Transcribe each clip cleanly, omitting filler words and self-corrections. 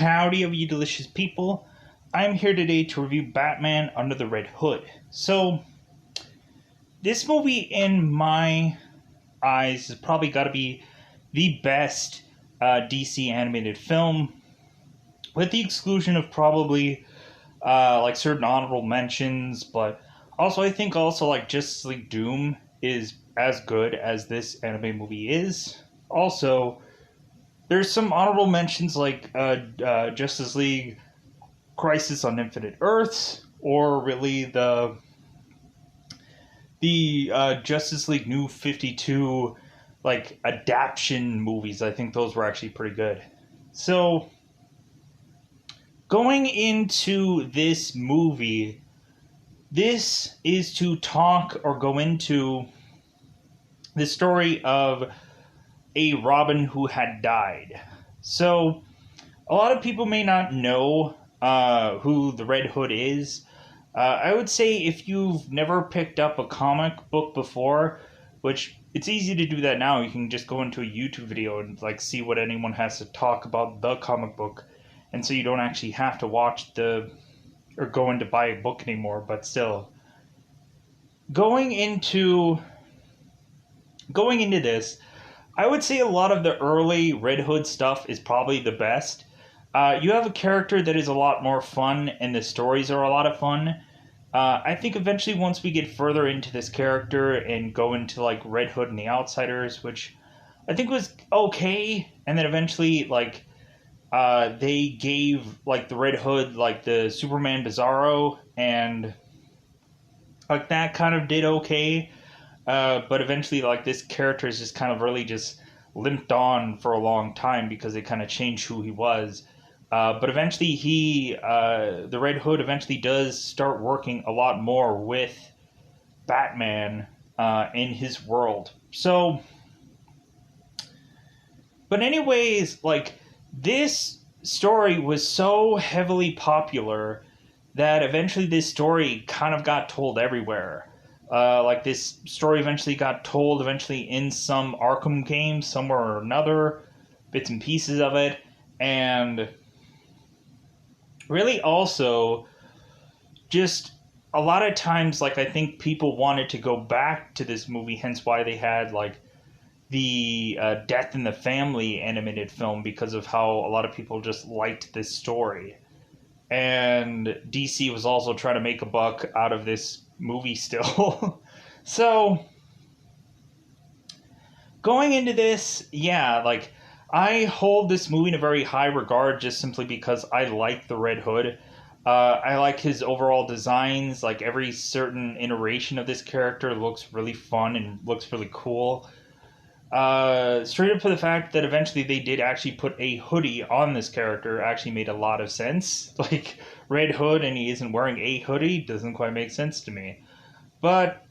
Howdy of you delicious people. I'm here today to review Batman Under the Red Hood. So, this movie in my eyes has probably got to be the best DC animated film, with the exclusion of probably like certain honorable mentions, but also I think also like Justice League Doom is as good as this anime movie is. Also, there's some honorable mentions like Justice League Crisis on Infinite Earths, or really the Justice League New 52 like adaptation movies. I think those were actually pretty good. So going into this movie, this is to talk or go into the story of a Robin who had died. So, a lot of people may not know who the Red Hood is. I would say if you've never picked up a comic book before, which it's easy to do that now, you can just go into a YouTube video and like see what anyone has to talk about the comic book, and so you don't actually have to watch or go in to buy a book anymore. But still, going into this, I would say a lot of the early Red Hood stuff is probably the best. You have a character that is a lot more fun, and the stories are a lot of fun. I think eventually once we get further into this character and go into like Red Hood and the Outsiders, which I think was okay, and then eventually like they gave like the Red Hood like the Superman Bizarro, and like that kind of did okay. But eventually, like, this character is just kind of really just limped on for a long time because they kind of changed who he was. But eventually, the Red Hood eventually does start working a lot more with Batman in his world. So, but anyways, like, this story was so heavily popular that eventually this story kind of got told everywhere. Like this story eventually got told in some Arkham game somewhere or another, bits and pieces of it, and really also just a lot of times like I think people wanted to go back to this movie, hence why they had like the Death in the Family animated film, because of how a lot of people just liked this story. And DC was also trying to make a buck out of this movie still. So, going into this, yeah, like, I hold this movie in a very high regard just simply because I like the Red Hood. I like his overall designs. Like, every certain iteration of this character looks really fun and looks really cool. Straight up for the fact that eventually they did actually put a hoodie on this character actually made a lot of sense. Like, Red Hood and he isn't wearing a hoodie doesn't quite make sense to me. But,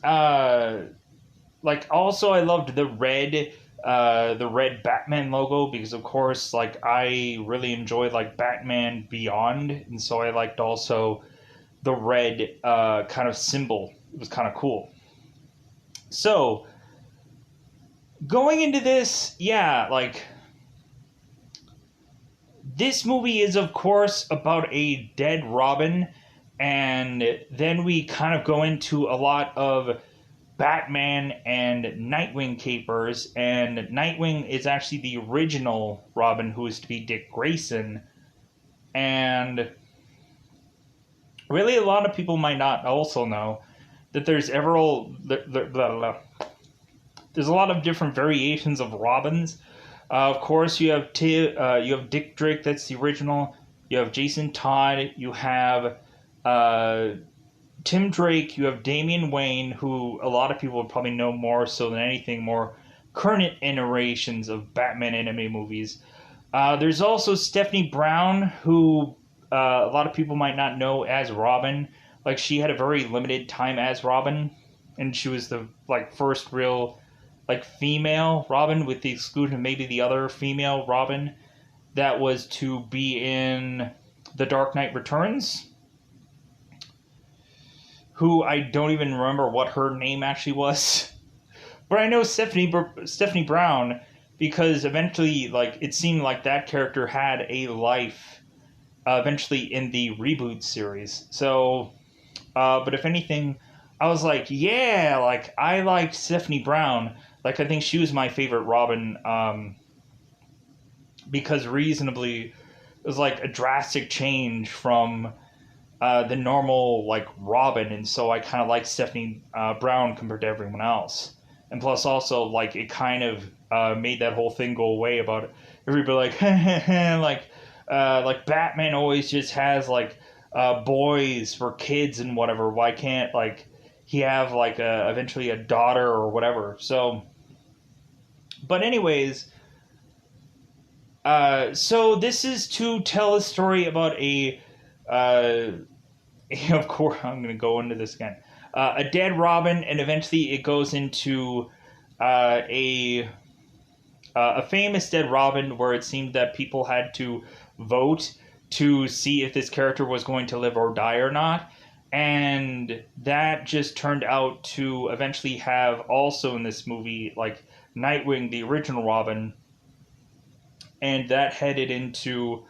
like, also I loved the red Batman logo because, of course, like, I really enjoyed, like, Batman Beyond, and so I liked also the red, kind of symbol. It was kind of cool. So, going into this, yeah, like, this movie is, of course, about a dead Robin, and then we kind of go into a lot of Batman and Nightwing capers, and Nightwing is actually the original Robin, who is to be Dick Grayson, and really a lot of people might not also know that there's there's a lot of different variations of Robins. Of course, you have Dick Drake, that's the original. You have Jason Todd. You have Tim Drake. You have Damian Wayne, who a lot of people would probably know more so than anything, more current iterations of Batman anime movies. There's also Stephanie Brown, who a lot of people might not know as Robin. Like, she had a very limited time as Robin, and she was the like first real like female Robin, with the exclusion of maybe the other female Robin that was to be in The Dark Knight Returns, who I don't even remember what her name actually was. But I know Stephanie Brown because eventually, like, it seemed like that character had a life eventually in the reboot series. So, but if anything, I was like, yeah, like, I liked Stephanie Brown. Like, I think she was my favorite Robin, because reasonably, it was like a drastic change from the normal like Robin, and so I kind of like Stephanie Brown compared to everyone else. And plus, also like it kind of made that whole thing go away about everybody like like Batman always just has like boys for kids and whatever. Why can't like he have like eventually a daughter or whatever? So, but anyways, so this is to tell a story about a uh, of course, I'm going to go into this again. A dead Robin, and eventually it goes into uh, a a famous dead Robin, where it seemed that people had to vote to see if this character was going to live or die or not, and that just turned out to eventually have also in this movie like Nightwing, the original Robin, and that headed into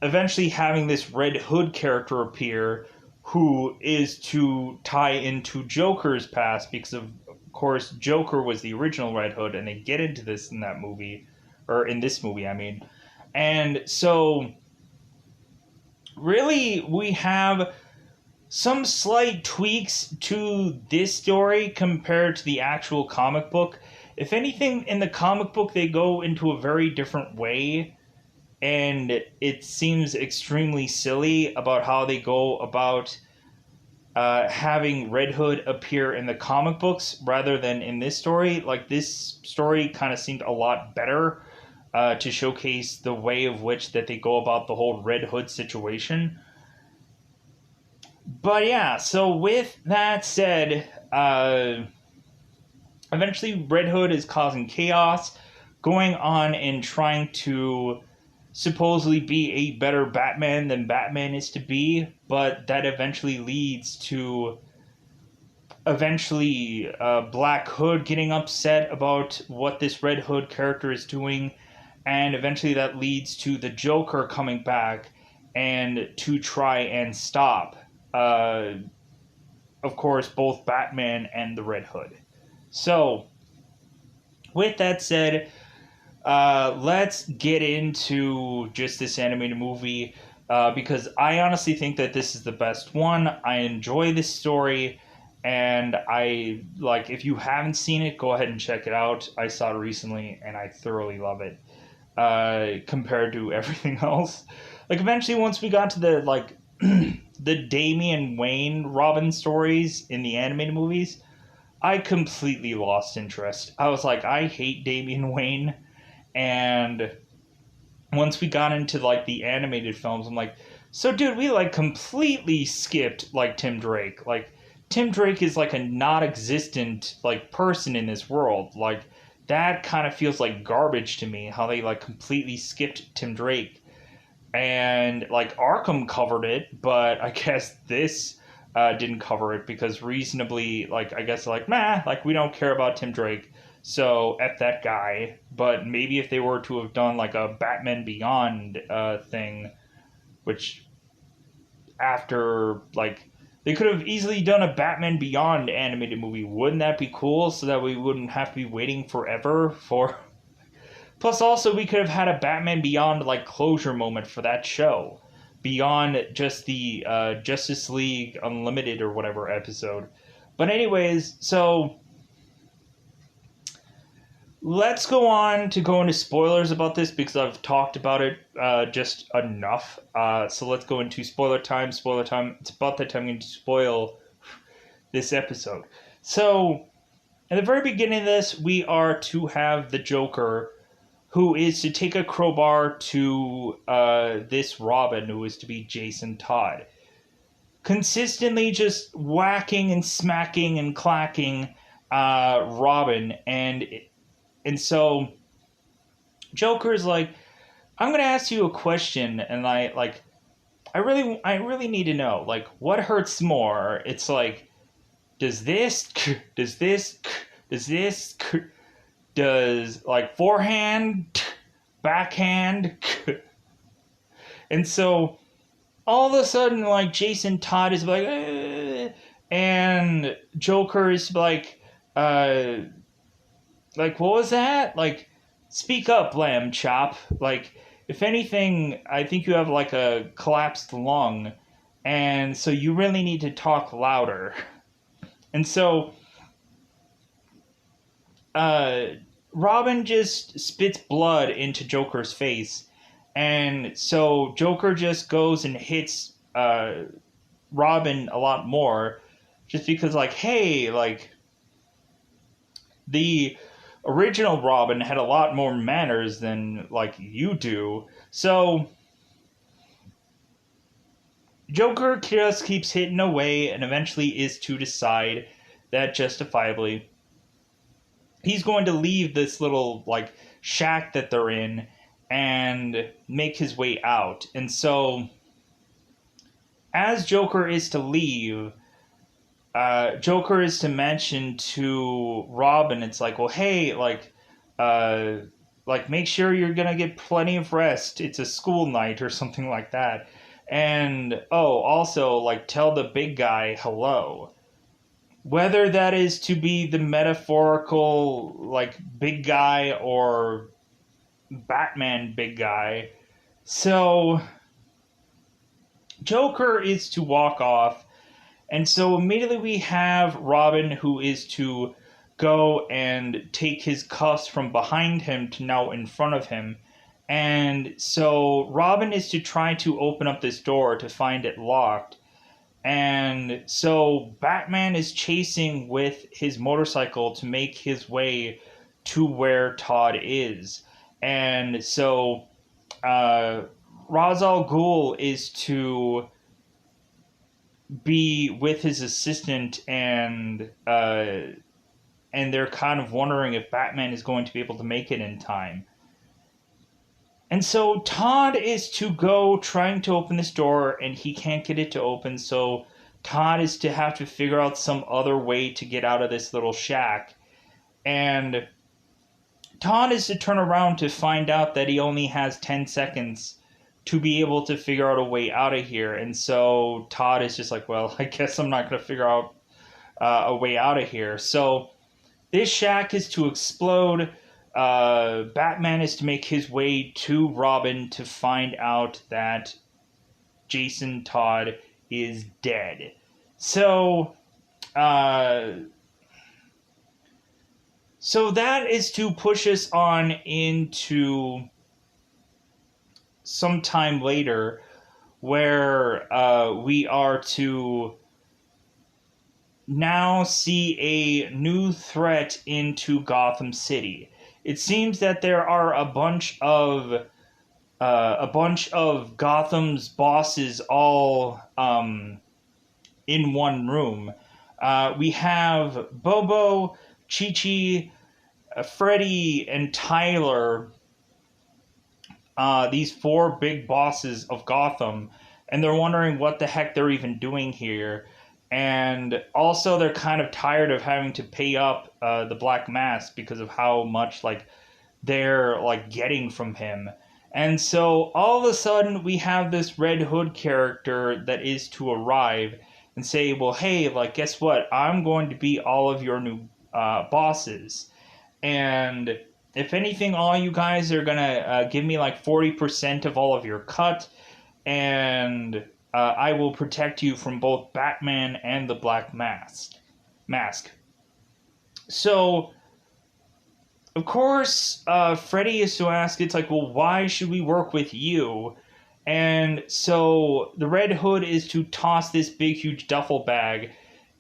eventually having this Red Hood character appear who is to tie into Joker's past because of course Joker was the original Red Hood and they get into this in that movie or in this movie I mean. And so really we have some slight tweaks to this story compared to the actual comic book. If anything in the comic book they go into a very different way and it seems extremely silly about how they go about having Red Hood appear in the comic books rather than in this story. Like, this story kind of seemed a lot better to showcase the way of which that they go about the whole Red Hood situation. But yeah, so with that said, eventually Red Hood is causing chaos, going on and trying to supposedly be a better Batman than Batman is to be, but that eventually leads to Black Hood getting upset about what this Red Hood character is doing, and eventually that leads to the Joker coming back and to try and stop, of course, both Batman and the Red Hood. So, with that said, let's get into just this animated movie because I honestly think that this is the best one. I enjoy this story, and I like. If you haven't seen it, go ahead and check it out. I saw it recently, and I thoroughly love it. Compared to everything else, like eventually once we got to the like the Damian Wayne Robin stories in the animated movies, I completely lost interest. I was like, I hate Damian Wayne. And once we got into like the animated films, I'm like, so dude, we like completely skipped like Tim Drake. Like Tim Drake is like a non-existent like person in this world. Like that kind of feels like garbage to me. How they like completely skipped Tim Drake, and like Arkham covered it, but I guess this didn't cover it because reasonably, like I guess like like we don't care about Tim Drake. So F that guy. But maybe if they were to have done like a Batman Beyond thing, which after like they could have easily done a Batman Beyond animated movie. Wouldn't that be cool? So that we wouldn't have to be waiting forever for. Plus, also we could have had a Batman Beyond like closure moment for that show, beyond just the Justice League Unlimited or whatever episode. But anyways, so let's go on to go into spoilers about this because I've talked about it just enough. So let's go into spoiler time. Spoiler time. It's about that time I'm going to spoil this episode. So, at the very beginning of this, we are to have the Joker, who is to take a crowbar to this Robin, who is to be Jason Todd. Consistently just whacking and smacking and clacking Robin, and so Joker's like, I'm gonna ask you a question, and I really need to know, like, what hurts more? It's like, does this, does this, does this, does like forehand, backhand, and so all of a sudden, like Jason Todd is like, and Joker is uh, like what was that? Like, speak up, Lamb Chop. Like, if anything, I think you have like a collapsed lung, and so you really need to talk louder. And so, uh, Robin just spits blood into Joker's face, and so Joker just goes and hits Robin a lot more, just because like, hey, like the original Robin had a lot more manners than like you do. So Joker just keeps hitting away and eventually is to decide that justifiably he's going to leave this little like shack that they're in and make his way out. And so as Joker is to leave, Joker is to mention to Robin, it's like, well, hey, uh, like make sure you're gonna get plenty of rest. It's a school night or something like that. And oh, also like tell the big guy hello. Whether that is to be the metaphorical like big guy or Batman big guy. So Joker is to walk off. And so immediately we have Robin, who is to go and take his cuffs from behind him to now in front of him. And so Robin is to try to open up this door to find it locked. And so Batman is chasing with his motorcycle to make his way to where Todd is. And so Ra's al Ghul is to be with his assistant, and they're kind of wondering if Batman is going to be able to make it in time. And so Todd is to go trying to open this door, and he can't get it to open, so Todd is to have to figure out some other way to get out of this little shack. And Todd is to turn around to find out that he only has 10 seconds to be able to figure out a way out of here. And so Todd is just like, well, I guess I'm not going to figure out a way out of here. So this shack is to explode. Batman is to make his way to Robin to find out that Jason Todd is dead. So, so that is to push us on into sometime later, where we are to now see a new threat into Gotham City. It seems that there are a bunch of Gotham's bosses all in one room. We have Bobo, Chi-Chi, Freddy, and Tyler. These four big bosses of Gotham, and they're wondering what the heck they're even doing here. And also they're kind of tired of having to pay up the Black Mask because of how much like they're like getting from him. And so all of a sudden we have this Red Hood character that is to arrive and say, well, hey, like, guess what? I'm going to be all of your new bosses. And if anything, all you guys are going to give me like 40% of all of your cut, and I will protect you from both Batman and the Black Mask. So, of course, Freddy is to ask, it's like, well, why should we work with you? And so the Red Hood is to toss this big, huge duffel bag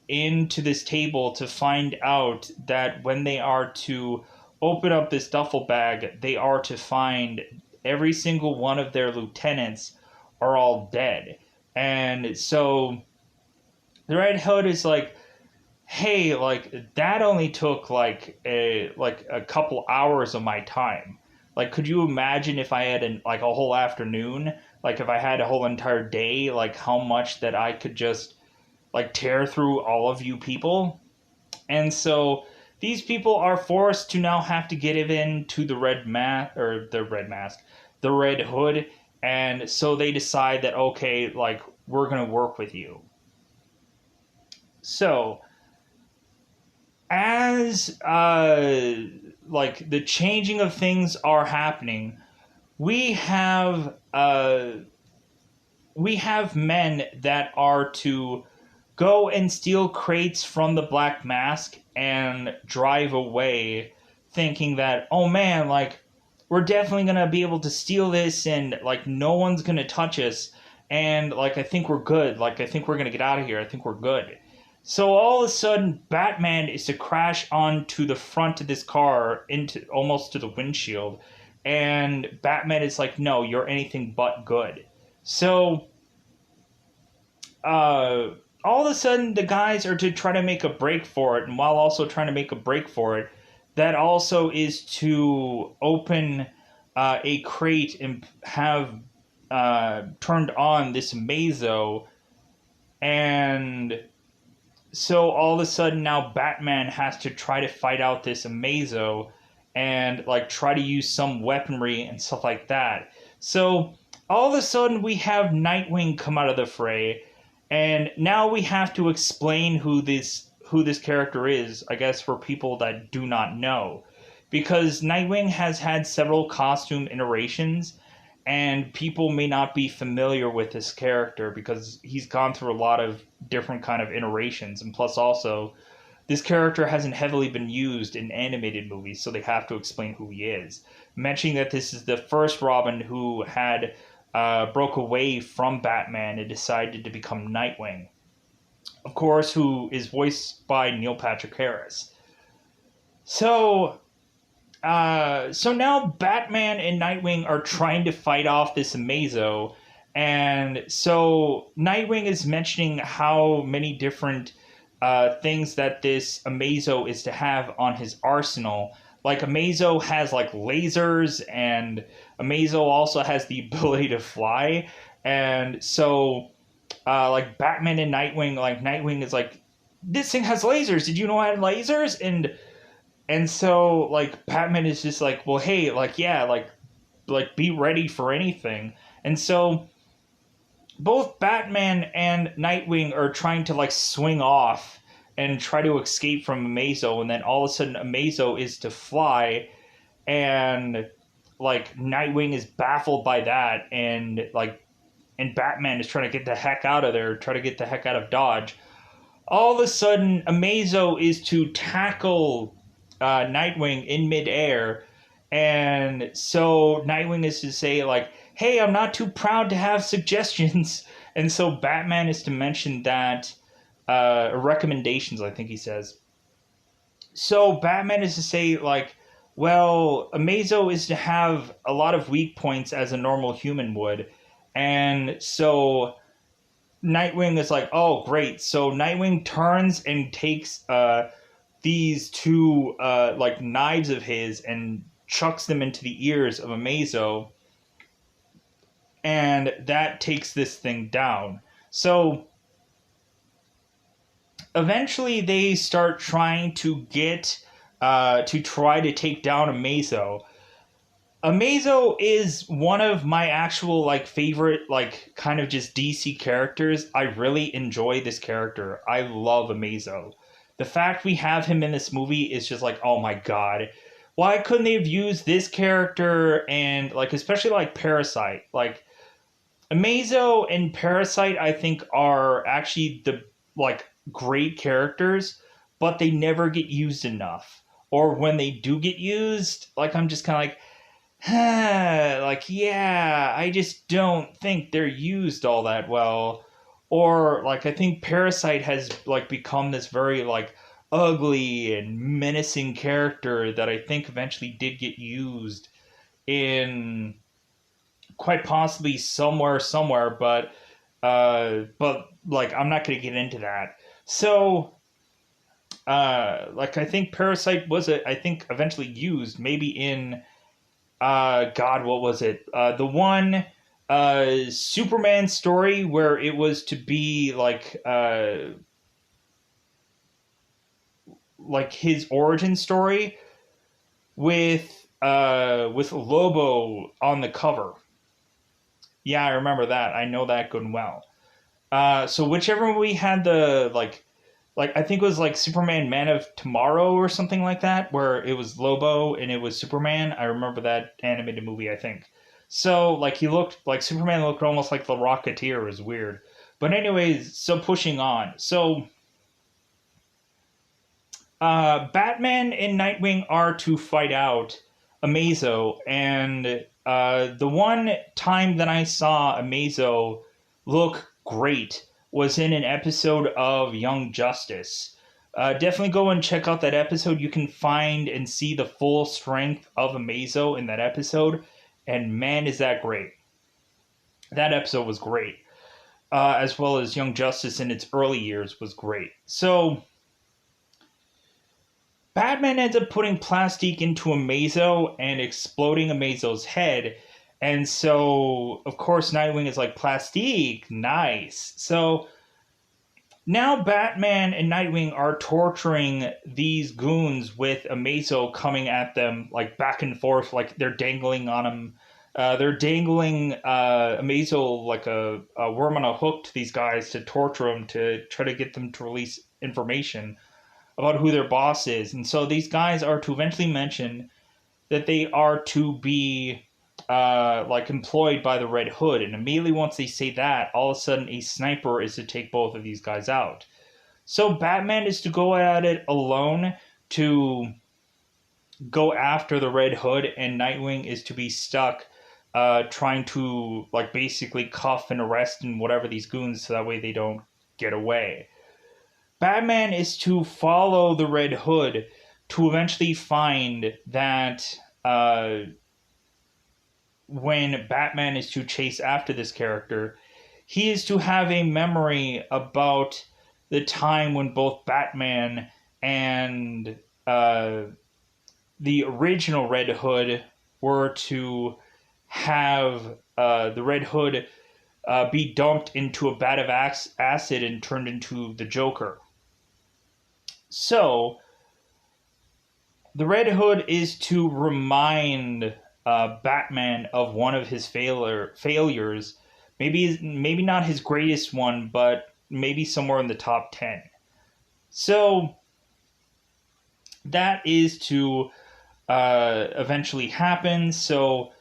into this table to find out that when they are to open up this duffel bag, they are to find every single one of their lieutenants are all dead. And so the Red Hood is like, hey, like, that only took like a couple hours of my time. Like, could you imagine if I had a whole afternoon? Like, if I had a whole entire day, like how much that I could just like tear through all of you people? And so these people are forced to now have to get into the Red Hood, and so they decide that okay, like we're gonna work with you. So as like the changing of things are happening, we have we have men that are to go and steal crates from the Black Mask and drive away, thinking that, oh man, like, we're definitely gonna be able to steal this and, like, no one's gonna touch us. And, like, I think we're good. Like, I think we're gonna get out of here. I think we're good. So all of a sudden, Batman is to crash onto the front of this car, into almost to the windshield. And Batman is like, no, you're anything but good. So uh, all of a sudden the guys are to try to make a break for it, and while also trying to make a break for it, that also is to open a crate and have turned on this Mazo, and so all of a sudden now Batman has to try to fight out this Mazo and like try to use some weaponry and stuff like that. So all of a sudden we have Nightwing come out of the fray, and now we have to explain who this character is, I guess, for people that do not know. Because Nightwing has had several costume iterations, and people may not be familiar with this character because he's gone through a lot of different kind of iterations, and plus also this character hasn't heavily been used in animated movies, so they have to explain who he is. Mentioning that this is the first Robin who had broke away from Batman and decided to become Nightwing. Of course, who is voiced by Neil Patrick Harris. So, so now Batman and Nightwing are trying to fight off this Mazo, and so Nightwing is mentioning how many different things that this Amazo is to have on his arsenal. Like Amazo has like lasers, and Amazo also has the ability to fly. And so, like Batman and Nightwing, like Nightwing is like, this thing has lasers. Did you know I had lasers? And so like Batman is just like, well, hey, like yeah, like be ready for anything. And so both Batman and Nightwing are trying to like swing off and try to escape from Amazo, and then all of a sudden Amazo is to fly, and like Nightwing is baffled by that, and like and Batman is trying to get the heck out of there, try to get the heck out of Dodge. All of a sudden Amazo is to tackle Nightwing in midair, and so Nightwing is to say like, hey, I'm not too proud to have suggestions. And so Batman is to mention that recommendations, I think he says. So Batman is to say like, well, Amazo is to have a lot of weak points as a normal human would. And so Nightwing is like, oh, great. So Nightwing turns and takes these two like knives of his and chucks them into the ears of Amazo, and that takes this thing down. So eventually they start trying to get to try to take down Amazo. Amazo is one of my actual like favorite like kind of just DC characters. I really enjoy this character. I love Amazo. The fact we have him in this movie is just like, oh my god. Why couldn't they have used this character and like especially like Parasite? Like Amazo and Parasite, I think, are actually the like great characters, but they never get used enough. Or when they do get used, like I'm just kind of like, like yeah, I just don't think they're used all that well. Or like I think Parasite has like become this very like ugly and menacing character that I think eventually did get used in quite possibly somewhere, but like I'm not going to get into that. So like I think Parasite was I think eventually used maybe in god, what was it, the one Superman story where it was to be like his origin story with Lobo on the cover. Yeah, I remember that. I know that good and well. So whichever movie had the like I think it was like Superman Man of Tomorrow or something like that, where it was Lobo and it was Superman. I remember that animated movie, I think. So like he looked like Superman looked almost like the Rocketeer. It was weird. But anyways, so pushing on. So Batman and Nightwing are to fight out Amazo, and the one time that I saw Amazo look great was in an episode of Young Justice. Definitely go and check out that episode. You can find and see the full strength of Amazo in that episode, and man, is that great! That episode was great, as well as Young Justice in its early years was great. So Batman ends up putting plastic into Amazo and exploding Amazo's head. And so, of course, Nightwing is like, plastique, nice. So now Batman and Nightwing are torturing these goons with Amazo coming at them, like back and forth, like they're dangling on him. They're dangling Amazo like a worm on a hook to these guys to torture them, to try to get them to release information about who their boss is. And so these guys are to eventually mention that they are to be like employed by the Red Hood. And immediately once they say that, all of a sudden a sniper is to take both of these guys out. So Batman is to go at it alone to go after the Red Hood, and Nightwing is to be stuck trying to like basically cuff and arrest and whatever these goons so that way they don't get away. Batman is to follow the Red Hood to eventually find that when Batman is to chase after this character, he is to have a memory about the time when both Batman and the original Red Hood were to have the Red Hood be dumped into a vat of acid and turned into the Joker. So, the Red Hood is to remind Batman of one of his failures. Maybe not his greatest one, but maybe somewhere in the top 10. So, that is to eventually happen. So,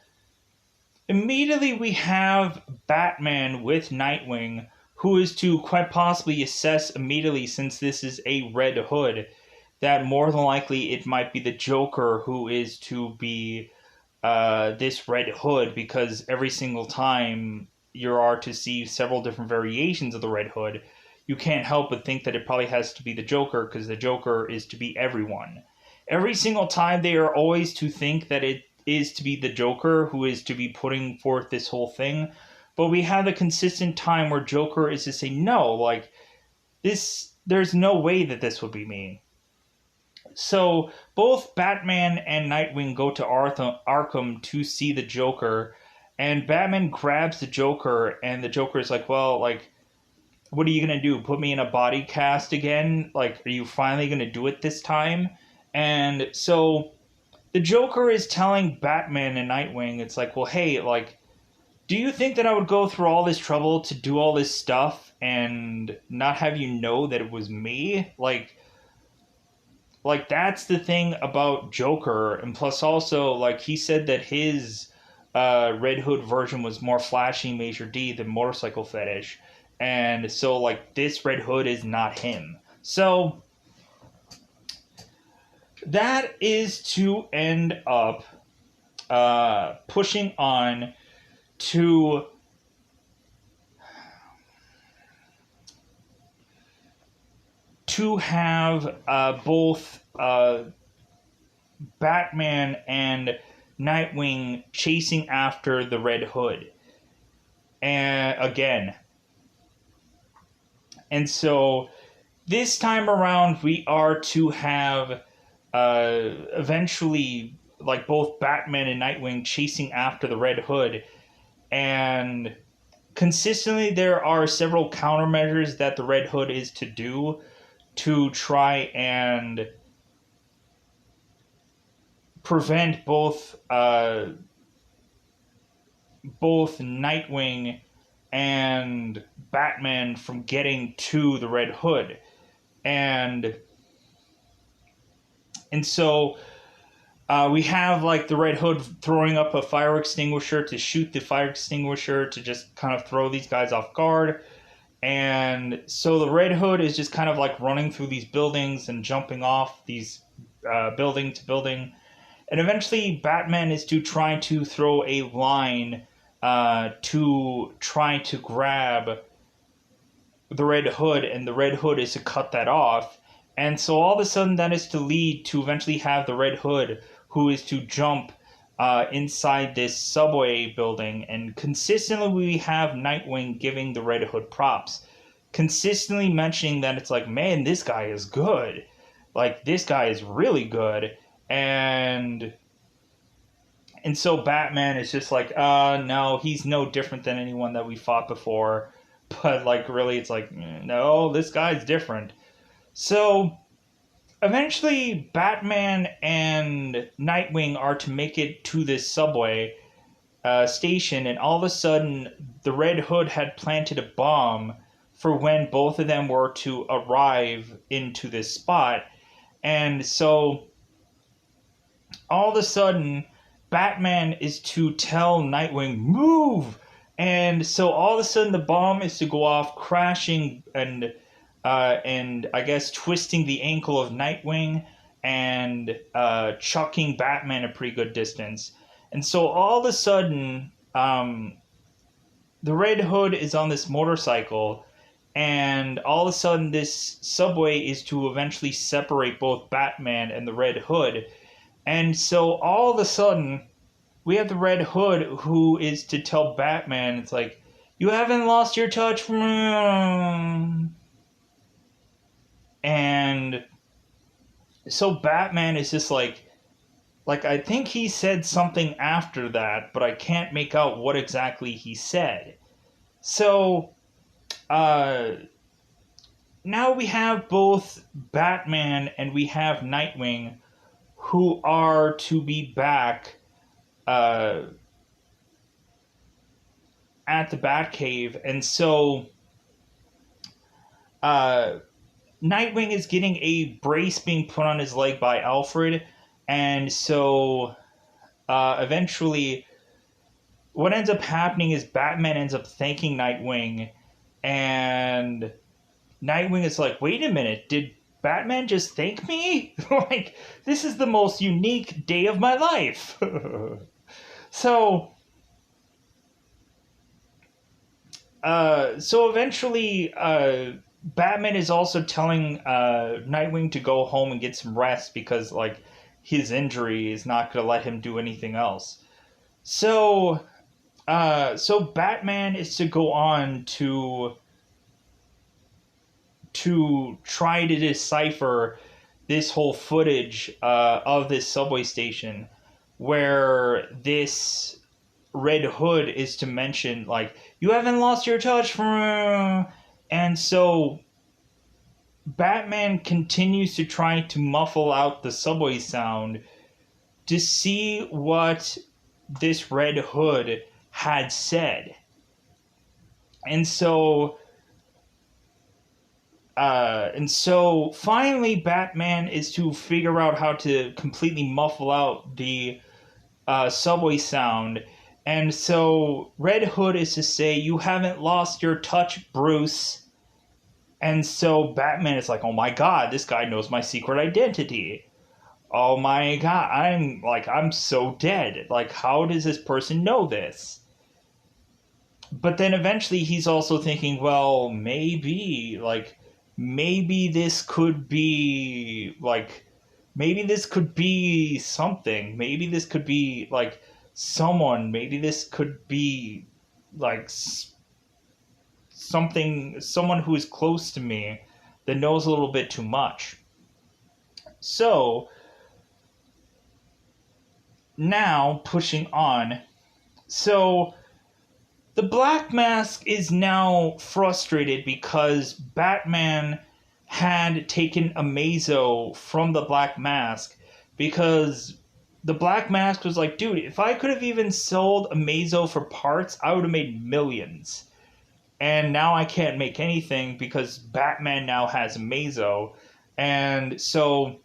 immediately we have Batman with Nightwing, who is to quite possibly assess immediately, since this is a Red Hood, that more than likely it might be the Joker who is to be this Red Hood, because every single time you are to see several different variations of the Red Hood, you can't help but think that it probably has to be the Joker, because the Joker is to be everyone. Every single time they are always to think that it is to be the Joker who is to be putting forth this whole thing. But we have the consistent time where Joker is to say, no, like, this, there's no way that this would be me. So both Batman and Nightwing go to Arkham to see the Joker, and Batman grabs the Joker, and the Joker is like, well, like, what are you going to do? Put me in a body cast again? Like, are you finally going to do it this time? And so the Joker is telling Batman and Nightwing, it's like, well, hey, like, do you think that I would go through all this trouble to do all this stuff and not have you know that it was me? Like that's the thing about Joker. And plus also, like, he said that his Red Hood version was more flashy Major D than Motorcycle Fetish. And so, like, this Red Hood is not him. So that is to end up pushing on to have both Batman and Nightwing chasing after the Red Hood. And again. And so this time around, we are to have eventually, like, both Batman and Nightwing chasing after the Red Hood. And consistently, there are several countermeasures that the Red Hood is to do to try and prevent both Nightwing and Batman from getting to the Red Hood. And so we have like the Red Hood throwing up a fire extinguisher to shoot the fire extinguisher to just kind of throw these guys off guard. And so the Red Hood is just kind of like running through these buildings and jumping off these building to building. And eventually Batman is to try to throw a line to try to grab the Red Hood, and the Red Hood is to cut that off. And so all of a sudden that is to lead to eventually have the Red Hood, who is to jump inside this subway building. And consistently we have Nightwing giving the Red Hood props, consistently mentioning that it's like, man, this guy is good. Like, this guy is really good. And so Batman is just like, no, he's no different than anyone that we fought before. But, like, really, it's like, no, this guy's different. So, eventually, Batman and Nightwing are to make it to this subway station, and all of a sudden, the Red Hood had planted a bomb for when both of them were to arrive into this spot. And so, all of a sudden, Batman is to tell Nightwing, move! And so all of a sudden the bomb is to go off, crashing and I guess twisting the ankle of Nightwing and chucking Batman a pretty good distance. And so all of a sudden, the Red Hood is on this motorcycle, and all of a sudden this subway is to eventually separate both Batman and the Red Hood. And so all of a sudden, we have the Red Hood who is to tell Batman, it's like, you haven't lost your touch from... And so Batman is just like, I think he said something after that, but I can't make out what exactly he said. So, now we have both Batman and we have Nightwing, who are to be back at the Batcave. And so Nightwing is getting a brace being put on his leg by Alfred. And so eventually what ends up happening is Batman ends up thanking Nightwing, and Nightwing is like, wait a minute, did Batman just thank me? Like, this is the most unique day of my life. So eventually, Batman is also telling Nightwing to go home and get some rest because, like, his injury is not going to let him do anything else. So Batman is to go on to try to decipher this whole footage of this subway station, where this Red Hood is to mention, like, you haven't lost your touch from... And so Batman continues to try to muffle out the subway sound to see what this Red Hood had said. And so finally Batman is to figure out how to completely muffle out the subway sound. And so Red Hood is to say, you haven't lost your touch, Bruce. And so Batman is like, oh my god, this guy knows my secret identity. Oh my god, I'm so dead. Like, how does this person know this? But then eventually he's also thinking, well, maybe this could be, like, maybe this could be something. Maybe this could be, like, someone. Maybe this could be, like, someone who is close to me that knows a little bit too much. So, now, pushing on. So, the Black Mask is now frustrated because Batman had taken Amazo from the Black Mask because the Black Mask was like, dude, if I could have even sold Amazo for parts, I would have made millions. And now I can't make anything because Batman now has Amazo. And so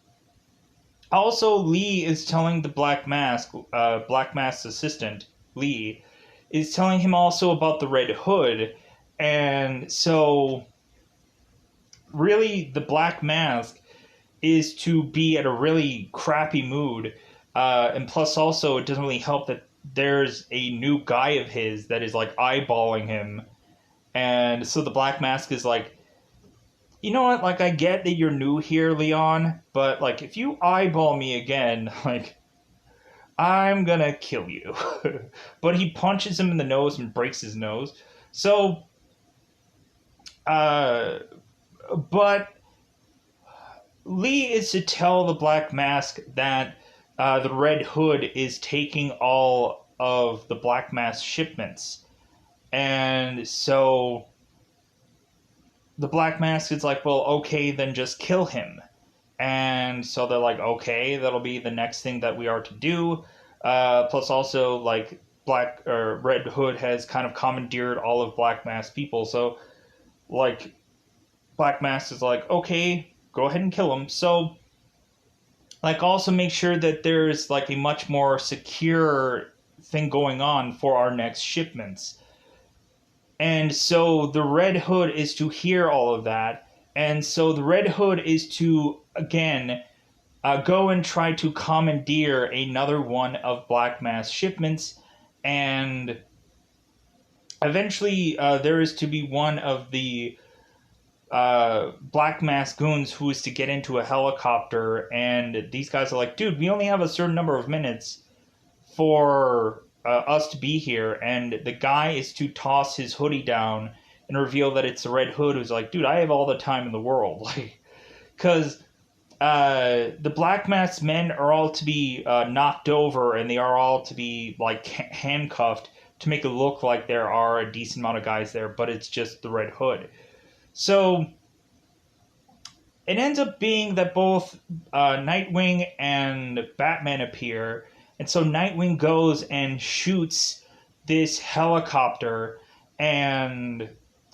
also Lee is telling the Black Mask's assistant, Lee, is telling him also about the Red Hood. And so really the Black Mask is to be at a really crappy mood. And plus, also, it doesn't really help that there's a new guy of his that is like eyeballing him. And so the Black Mask is like, you know what? Like, I get that you're new here, Leon, but like, if you eyeball me again, like, I'm gonna kill you. But he punches him in the nose and breaks his nose. So, uh, but Lee is to tell the Black Mask that the Red Hood is taking all of the Black Mask shipments. And so the Black Mask is like, well, okay, then just kill him. And so they're like, okay, that'll be the next thing that we are to do. Plus, also, like, Red Hood has kind of commandeered all of Black Mask people. So, like, Black Mask is like, okay, go ahead and kill him. So, like, also make sure that there's like a much more secure thing going on for our next shipments. And so the Red Hood is to hear all of that. And so the Red Hood is to, again, go and try to commandeer another one of Black Mask shipments. And eventually there is to be one of the Black Mask goons who is to get into a helicopter. And these guys are like, dude, we only have a certain number of minutes for us to be here, and the guy is to toss his hoodie down and reveal that it's the Red Hood, who's like, dude, I have all the time in the world. Like, because the Black Mask men are all to be knocked over, and they are all to be, like, handcuffed to make it look like there are a decent amount of guys there, but it's just the Red Hood. So it ends up being that both Nightwing and Batman appear. And so Nightwing goes and shoots this helicopter, and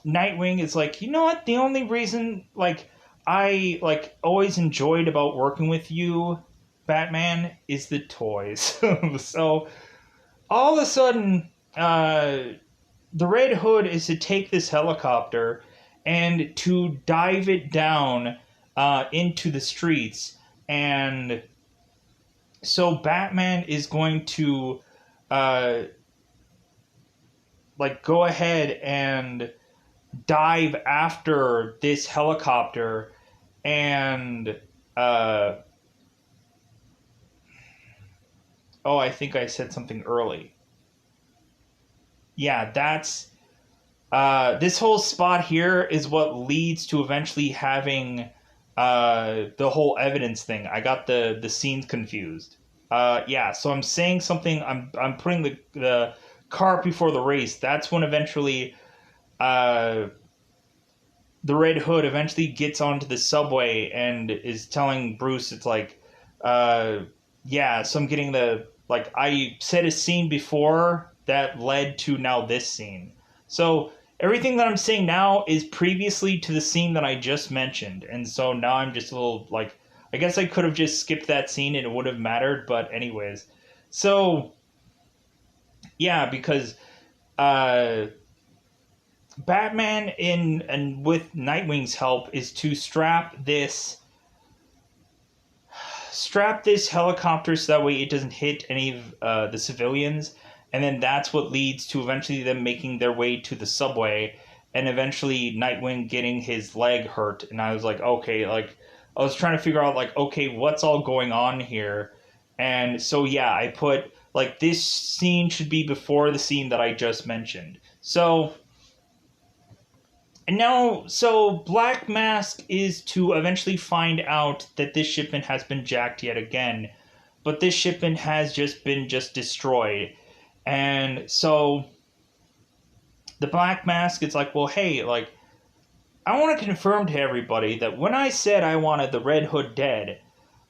Nightwing is like, you know what? The only reason, like, I, like, always enjoyed about working with you, Batman, is the toys. So all of a sudden, the Red Hood is to take this helicopter and to dive it down into the streets. And so Batman is going to like, go ahead and dive after this helicopter. And oh, I think I said something early. Yeah, that's this whole spot here is what leads to eventually having the whole evidence thing. I got the scenes confused. Yeah, so I'm saying something. I'm putting the cart before the race. That's when eventually the Red Hood eventually gets onto the subway and is telling Bruce, it's like, yeah, so I'm getting like, I said a scene before that led to now this scene. So everything that I'm saying now is previously to the scene that I just mentioned. And so now I'm just a little, like, I guess I could have just skipped that scene and it would have mattered. But anyways, so yeah, because Batman and with Nightwing's help is to strap this helicopter so that way it doesn't hit any of the civilians. And then that's what leads to eventually them making their way to the subway, and eventually Nightwing getting his leg hurt. And I was like, okay, like, I was trying to figure out, like, okay, what's all going on here? And so, yeah, I put, like, this scene should be before the scene that I just mentioned. So, and now, so Black Mask is to eventually find out that this shipment has been jacked yet again. But this shipment has been destroyed. And so the Black Mask is like, well, hey, like, I want to confirm to everybody that when I said I wanted the Red Hood dead,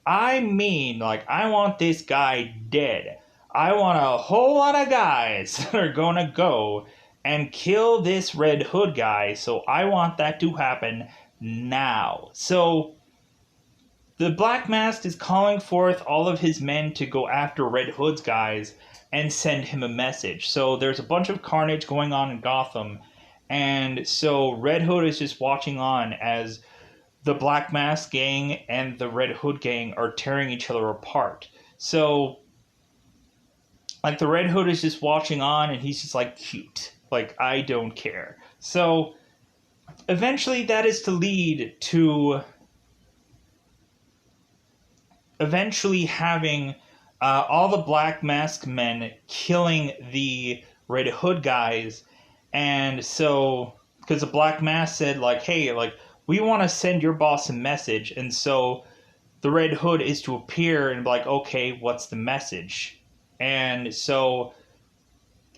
I mean, like, I want this guy dead. I want a whole lot of guys that are gonna go and kill this Red Hood guy, so I want that to happen now. So the Black Mask is calling forth all of his men to go after Red Hood's guys and send him a message. So there's a bunch of carnage going on in Gotham, and so Red Hood is just watching on as the Black Mask gang and the Red Hood gang are tearing each other apart. So, like, the Red Hood is just watching on, and he's just like, cute. Like, I don't care. So, eventually, that is to lead to eventually having all the Black Mask men killing the Red Hood guys. And so, because the Black Mask said, like, hey, like, we want to send your boss a message. And so the Red Hood is to appear and be like, okay, what's the message? And so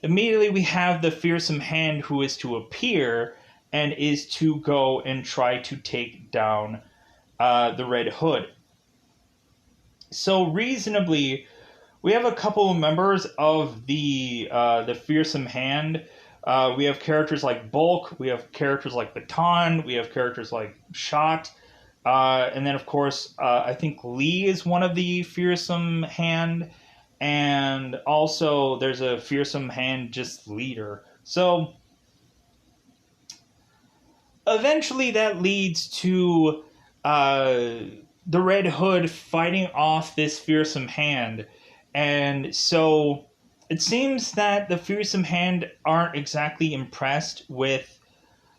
immediately we have the Fearsome Hand who is to appear and is to go and try to take down the Red Hood. So reasonably, we have a couple of members of the Fearsome Hand. We have characters like Bulk, we have characters like Baton, we have characters like Shot, and then of course I think Lee is one of the Fearsome Hand, and also there's a Fearsome Hand just leader. So eventually that leads to the Red Hood fighting off this Fearsome Hand, and so it seems that the Fearsome Hand aren't exactly impressed with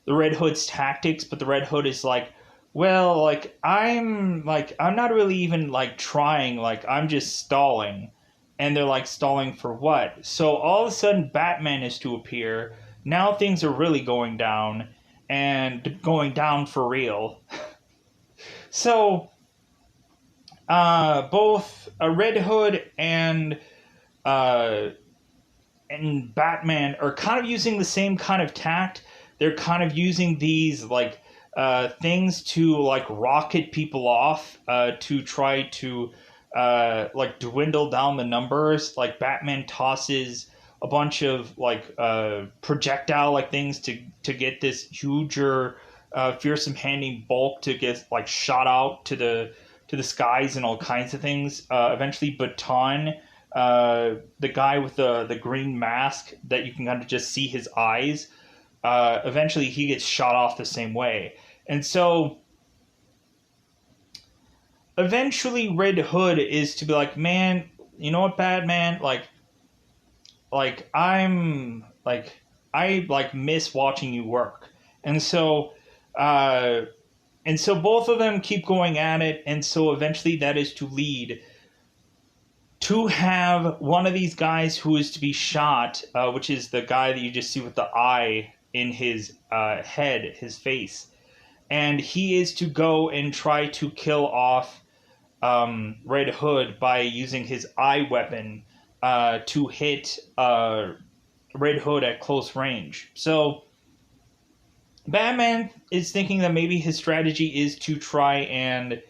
the Red Hood's tactics, but the Red Hood is like, well, I'm not really even like trying, like I'm just stalling. And they're like, stalling for what? So all of a sudden Batman is to appear. Now things are really going down, and going down for real. So both a Red Hood and Batman are kind of using the same kind of tact. They're kind of using these like things to like rocket people off to try to like dwindle down the numbers. Like Batman tosses a bunch of like projectile like things to get this huger fearsome handing Bulk to get like shot out to the skies and all kinds of things. Eventually Baton, the guy with the green mask that you can kind of just see his eyes, eventually he gets shot off the same way. And so eventually Red Hood is to be like, man, you know what, Batman, I'm like, I like miss watching you work. And so both of them keep going at it, and so eventually that is to lead to have one of these guys who is to be shot, which is the guy that you just see with the eye in his head, his face. And he is to go and try to kill off Red Hood by using his eye weapon to hit Red Hood at close range. So Batman is thinking that maybe his strategy is to try and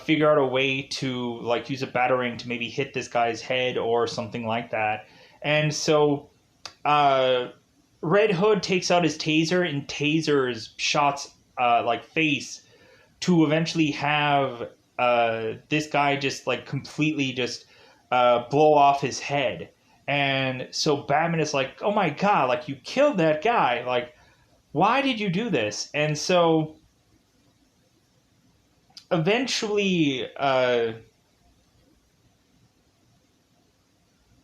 figure out a way to like use a batarang to maybe hit this guy's head or something like that. And so Red Hood takes out his taser and tasers Shot's like face to eventually have this guy just like completely just blow off his head. And so Batman is like, oh my god, like you killed that guy, like why did you do this? And so eventually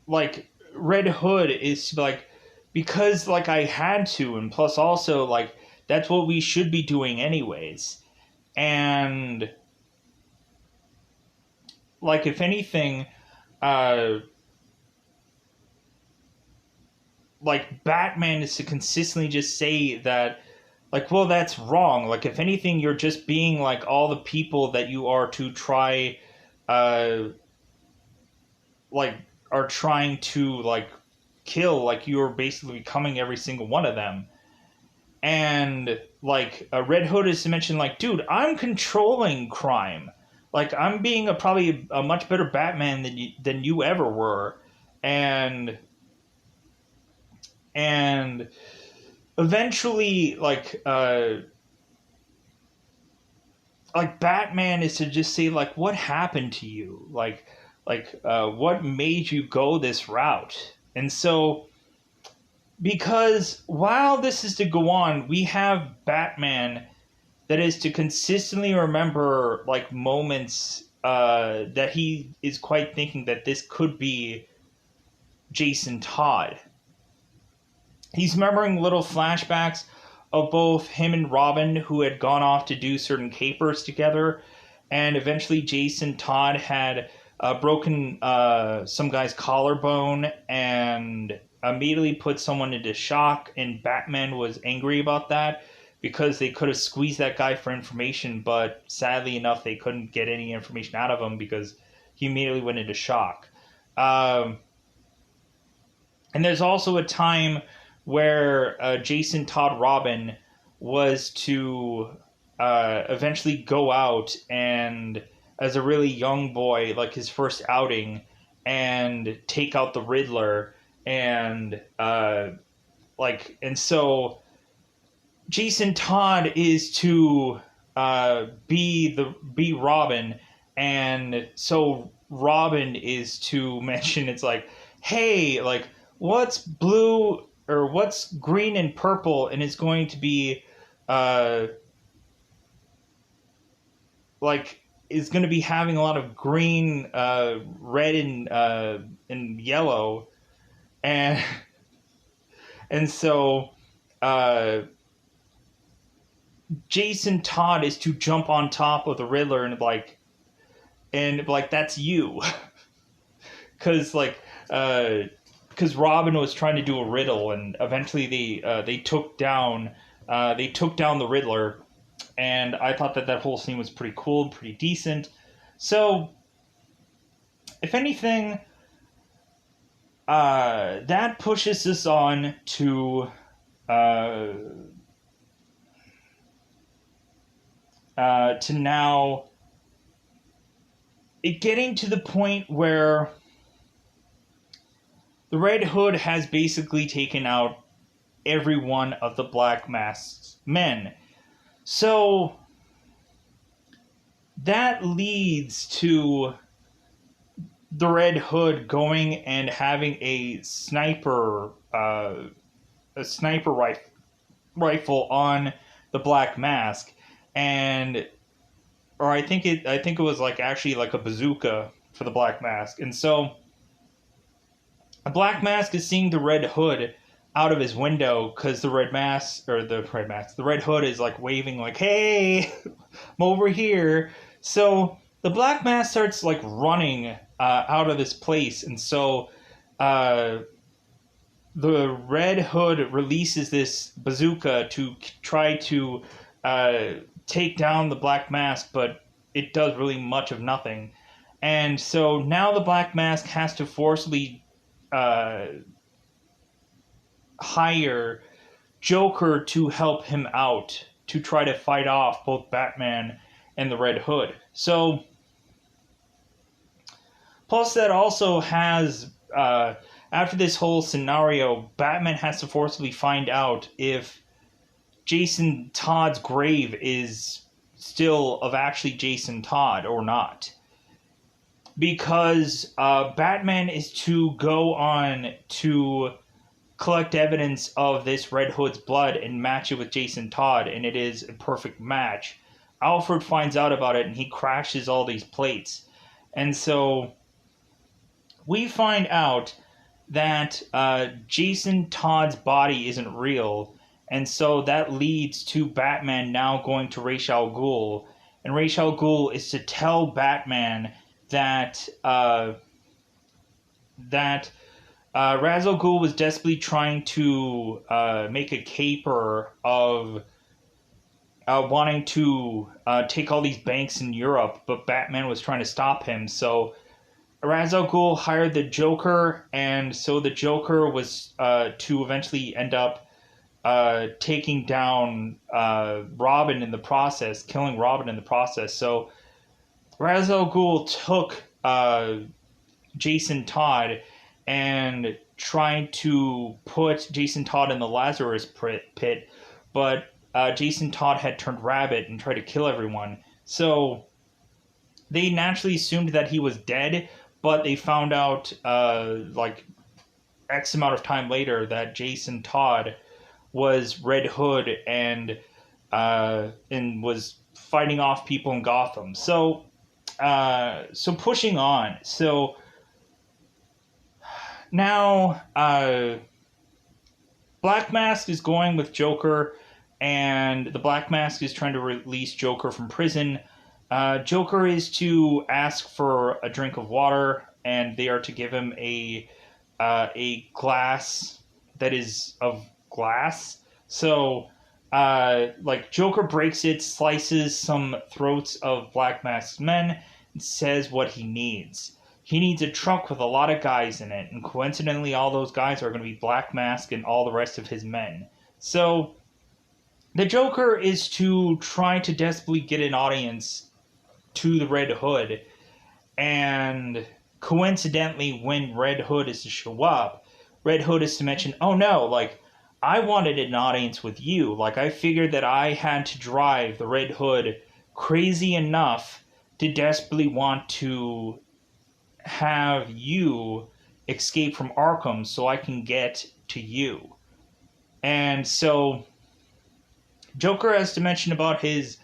like Red Hood is like, because like I had to, and plus also like that's what we should be doing anyways. And like if anything, like Batman is to consistently just say that like, well, that's wrong. Like if anything, you're just being like all the people that you are to try like are trying to like kill, like you're basically becoming every single one of them. And like Red Hood is to mention like, dude, I'm controlling crime. like I'm being probably a much better Batman than you ever were, and and eventually like Batman is to just say like what happened to you, what made you go this route. And so because while this is to go on, we have Batman that is to consistently remember like moments that he is quite thinking that this could be Jason Todd. He's remembering little flashbacks of both him and Robin, who had gone off to do certain capers together, and eventually Jason Todd had broken some guy's collarbone and immediately put someone into shock, and Batman was angry about that because they could have squeezed that guy for information, but sadly enough, they couldn't get any information out of him because he immediately went into shock. Um, and there's also a time where Jason Todd Robin was to eventually go out and, as a really young boy, like his first outing, and take out the Riddler, and and so Jason Todd is to be Robin, and so Robin is to mention it's like, hey, like what's blue or what's green and purple, and it's going to be uh like is going to be having a lot of green, red, and yellow, and and so uh Jason Todd is to jump on top of the Riddler and like that's you, because because Robin was trying to do a riddle, and eventually they took down the Riddler, and I thought that that whole scene was pretty cool and pretty decent. So, if anything, that pushes us on uh, to now it getting to the point where the Red Hood has basically taken out every one of the Black Mask's men. So that leads to the Red Hood going and having a sniper rifle on the Black Mask, and or I think it was like actually like a bazooka for the Black Mask, and so the Black Mask is seeing the Red Hood out of his window because the Red Hood is like waving like, "Hey, I'm over here." So the Black Mask starts like running out of this place, and so uh, the Red Hood releases this bazooka to try to uh, take down the Black Mask, but it does really much of nothing. And so now the Black Mask has to forcibly uh, hire Joker to help him out to try to fight off both Batman and the Red Hood. So, plus that also has after this whole scenario, Batman has to forcibly find out if Jason Todd's grave is still of actually Jason Todd or not. Because Batman is to go on to collect evidence of this Red Hood's blood and match it with Jason Todd, and it is a perfect match. Alfred finds out about it and he crashes all these plates. And so we find out that Jason Todd's body isn't real, and so that leads to Batman now going to Ra's al Ghul, and Ra's al Ghul is to tell Batman that Ra's al Ghul was desperately trying to make a caper of wanting to take all these banks in Europe, but Batman was trying to stop him. So Ra's al Ghul hired the Joker, and so the Joker was to eventually end up taking down Robin in the process, killing Robin in the process. So Ra's al Ghul took Jason Todd and tried to put Jason Todd in the Lazarus pit, but Jason Todd had turned rabbit and tried to kill everyone. So they naturally assumed that he was dead, but they found out like X amount of time later that Jason Todd was Red Hood and was fighting off people in Gotham. So pushing on. So now Black Mask is going with Joker, and the Black Mask is trying to release Joker from prison. Joker is to ask for a drink of water, and they are to give him a glass that is of glass. So, like Joker breaks it, slices some throats of Black Mask's men, and says what he needs. He needs a truck with a lot of guys in it, and coincidentally, all those guys are going to be Black Mask and all the rest of his men. So, the Joker is to try to desperately get an audience to the Red Hood, and coincidentally, when Red Hood is to show up, Red Hood is to mention, oh no, like, I wanted an audience with you. Like, I figured that I had to drive the Red Hood crazy enough to desperately want to have you escape from Arkham so I can get to you. And so Joker has to mention about his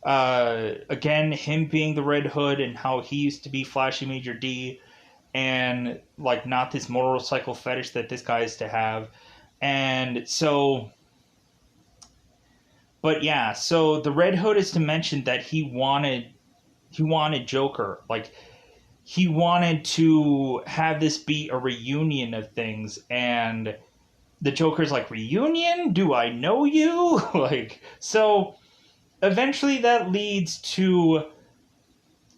again, him being the Red Hood and how he used to be Flashy Major D, and like not this motorcycle fetish that this guy is to have. And so, but yeah, so the Red Hood is to mention that he wanted Joker, like he wanted to have this be a reunion of things, and the Joker's like, reunion? Do I know you? Like, so eventually that leads to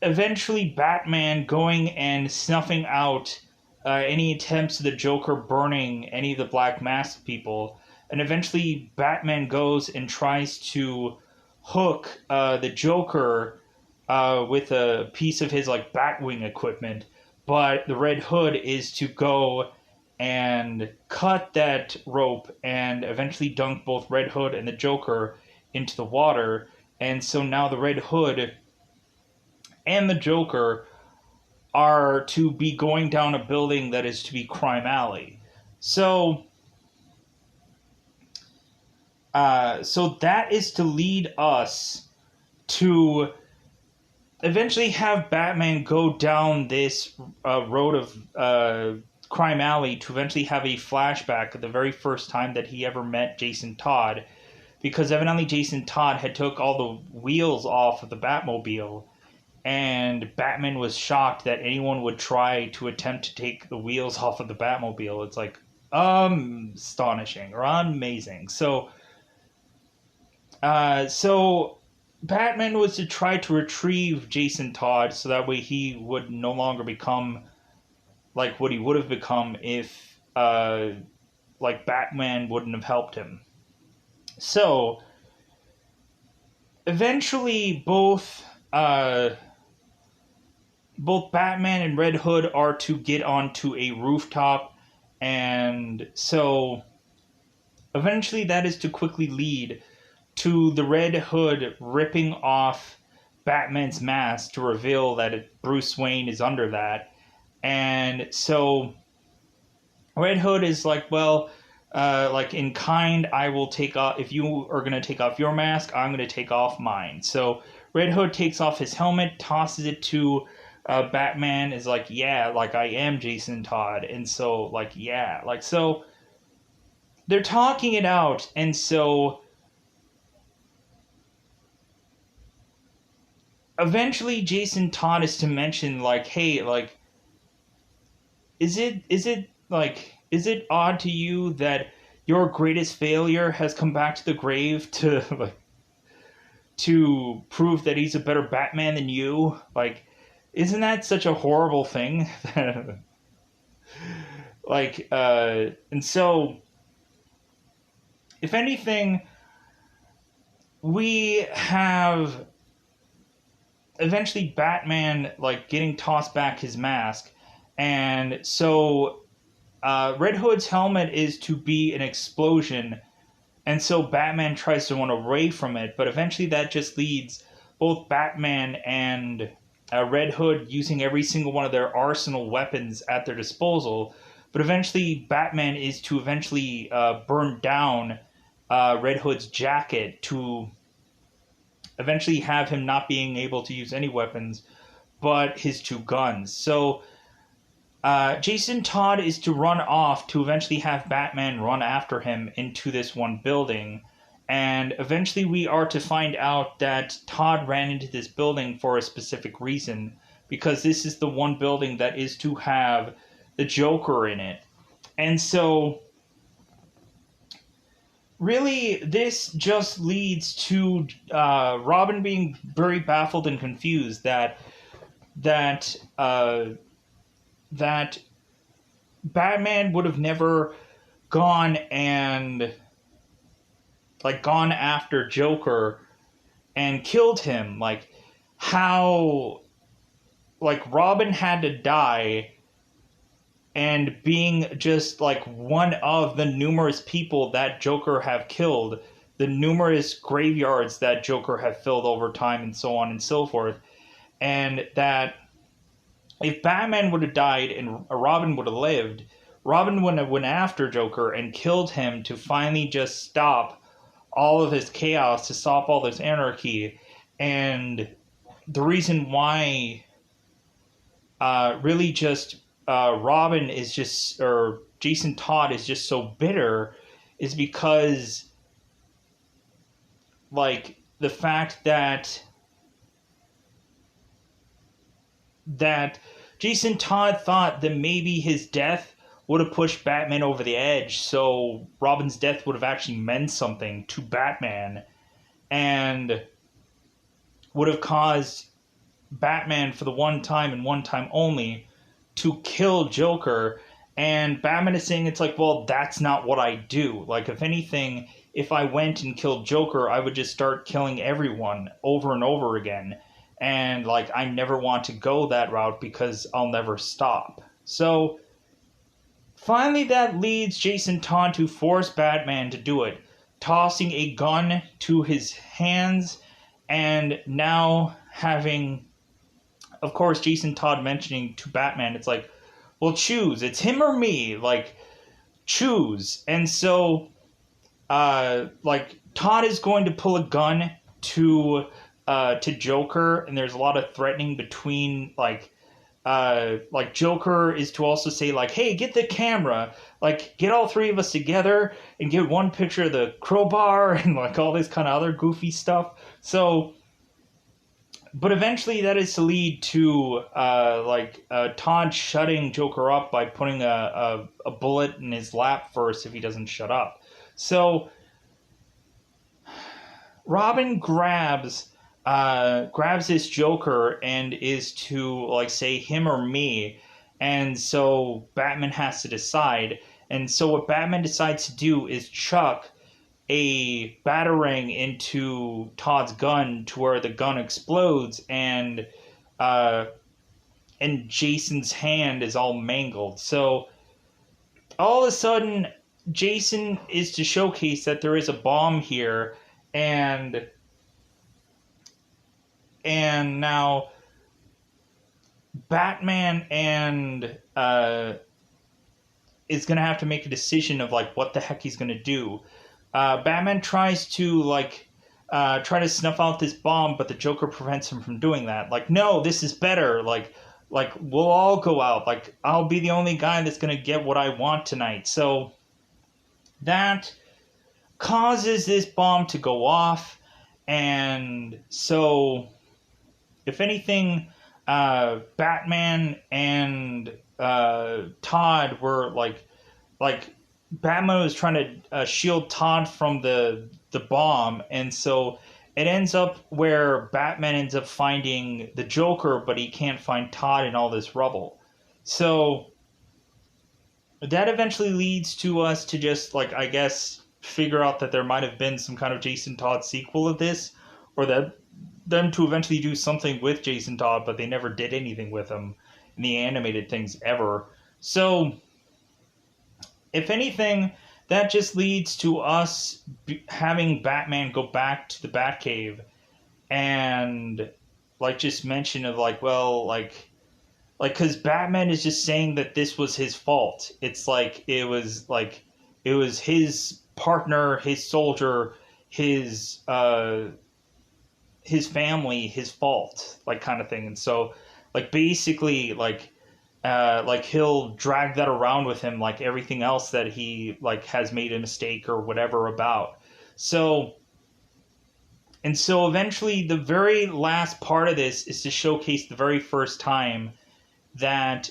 eventually Batman going and snuffing out any attempts of the Joker burning any of the Black Mask people. And eventually Batman goes and tries to hook the Joker with a piece of his like Batwing equipment. But the Red Hood is to go and cut that rope and eventually dunk both Red Hood and the Joker into the water. And so now the Red Hood and the Joker are to be going down a building that is to be Crime Alley. So that is to lead us to eventually have Batman go down this road of Crime Alley to eventually have a flashback of the very first time that he ever met Jason Todd, because evidently Jason Todd had took all the wheels off of the Batmobile, and Batman was shocked that anyone would try to attempt to take the wheels off of the Batmobile. It's like, astonishing or amazing. So Batman was to try to retrieve Jason Todd so that way he would no longer become like what he would have become if like Batman wouldn't have helped him. So eventually both Batman and Red Hood are to get onto a rooftop, and so eventually that is to quickly lead to the Red Hood ripping off Batman's mask to reveal that Bruce Wayne is under that. And so Red Hood is like, well, like in kind, I will take off, if you are going to take off your mask, I'm going to take off mine. So Red Hood takes off his helmet, tosses it to Batman, is like, yeah, like I am Jason Todd. And so, like, yeah, like, so they're talking it out. And so eventually Jason Todd is to mention, like, hey, like, is it odd to you that your greatest failure has come back to the grave to like to prove that he's a better Batman than you? Like, isn't that such a horrible thing? Like, and so if anything, we have eventually Batman like getting tossed back his mask, and so Red Hood's helmet is to be an explosion, and so Batman tries to run away from it, but eventually that just leads both Batman and Red Hood using every single one of their arsenal weapons at their disposal. But eventually, Batman is to eventually burn down Red Hood's jacket to eventually have him not being able to use any weapons but his two guns. So Jason Todd is to run off to eventually have Batman run after him into this one building. And eventually we are to find out that Todd ran into this building for a specific reason, because this is the one building that is to have the Joker in it. And so really this just leads to Robin being very baffled and confused that Batman would have never gone after Joker and killed him. Like, how, like, Robin had to die, and being just like one of the numerous people that Joker have killed, the numerous graveyards that Joker have filled over time, and so on and so forth. And that if Batman would have died and Robin would have lived, Robin would have went after Joker and killed him to finally just stop all of his chaos, to stop all this anarchy. And the reason why really just Robin is just, or Jason Todd is just so bitter, is because, like, the fact that Jason Todd thought that maybe his death would have pushed Batman over the edge, so Robin's death would have actually meant something to Batman and would have caused Batman, for the one time and one time only, to kill Joker. And Batman is saying, it's like, well, that's not what I do. Like, if anything, if I went and killed Joker, I would just start killing everyone over and over again. And, like, I never want to go that route because I'll never stop. So finally, that leads Jason Todd to force Batman to do it, tossing a gun to his hands, and now having, of course, Jason Todd mentioning to Batman, it's like, well, choose. It's him or me. Like, choose. And so, like, Todd is going to pull a gun to Joker, and there's a lot of threatening between, like Joker is to also say, like, hey, get the camera, like, get all three of us together and get one picture of the crowbar and, like, all this kind of other goofy stuff. So, but eventually that is to lead to, Todd shutting Joker up by putting a bullet in his lap first if he doesn't shut up. So, Robin grabs this Joker and is to, like, say him or me, and so Batman has to decide. And so what Batman decides to do is chuck a batarang into Todd's gun to where the gun explodes, and Jason's hand is all mangled. So all of a sudden, Jason is to showcase that there is a bomb here, and now Batman and is going to have to make a decision of, like, what the heck he's going to do. Batman tries to, like, try to snuff out this bomb, but the Joker prevents him from doing that. Like, no, this is better. Like we'll all go out. Like, I'll be the only guy that's going to get what I want tonight. So that causes this bomb to go off, and so, if anything, Batman and Todd were like Batman was trying to shield Todd from the bomb, and so it ends up where Batman ends up finding the Joker, but he can't find Todd in all this rubble. So that eventually leads to us to just, like, I guess, figure out that there might have been some kind of Jason Todd sequel of this, or that them to eventually do something with Jason Todd, but they never did anything with him in the animated things ever. So, if anything, that just leads to us having Batman go back to the Batcave and, like, just mention of, like, well, because Batman is just saying that this was his fault. It's like, it was his partner, his soldier, his family, his fault, like, kind of thing. And so, like, basically, like he'll drag that around with him, like everything else that he like has made a mistake or whatever about. So, and so eventually the very last part of this is to showcase the very first time that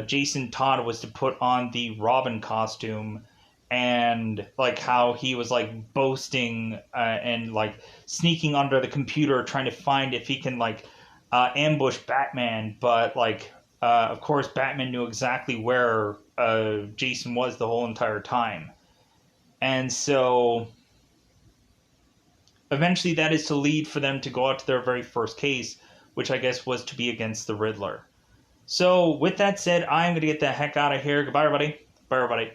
Jason Todd was to put on the Robin costume, and like how he was like boasting and like sneaking under the computer trying to find if he can like ambush Batman, but like of course Batman knew exactly where Jason was the whole entire time. And so eventually that is to lead for them to go out to their very first case, which I guess was to be against the Riddler. So with that said, I'm going to get the heck out of here. Goodbye, everybody. Bye, everybody.